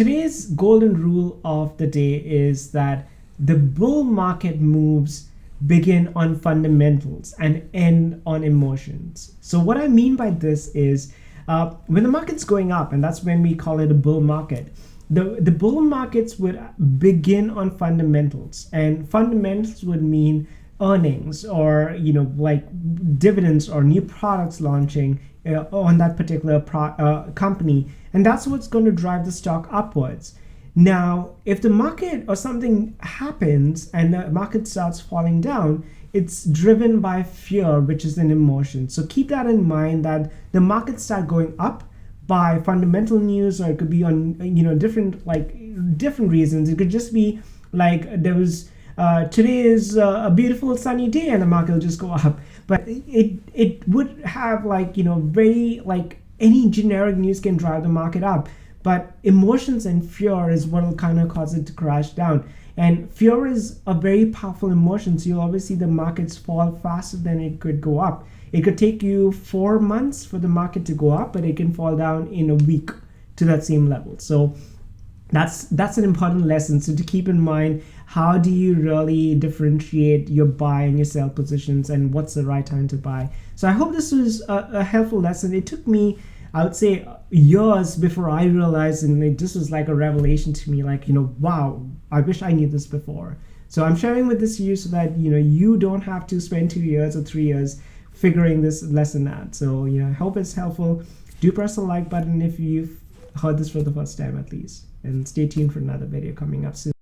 today's golden rule of the day is that the bull market moves begin on fundamentals and end on emotions. So what I mean by this is when the market's going up, and that's when we call it a bull market, the bull markets would begin on fundamentals, and fundamentals would mean earnings or like dividends or new products launching on that particular company, and that's what's going to drive the stock upwards. Now, if the market or something happens and the market starts falling down, it's driven by fear, which is an emotion. So keep that in mind, that the markets start going up by fundamental news, or it could be on different reasons. It could just be like there was today is a beautiful sunny day and the market will just go up. But it would have very any generic news can drive the market up. But emotions and fear is what will kind of cause it to crash down. And fear is a very powerful emotion, so you'll always see the markets fall faster than it could go up. It could take you 4 months for the market to go up, but it can fall down in a week to that same level. So that's an important lesson. So to keep in mind, how do you really differentiate your buy and your sell positions, and what's the right time to buy? So I hope this was a helpful lesson. It took me, I would say, years before I realized, and this was like a revelation to me, wow, I wish I knew this before. So I'm sharing with this to you so that you don't have to spend 2 years or 3 years figuring this lesson out. So I hope it's helpful. Do press the like button if you've heard this for the first time at least, and stay tuned for another video coming up soon.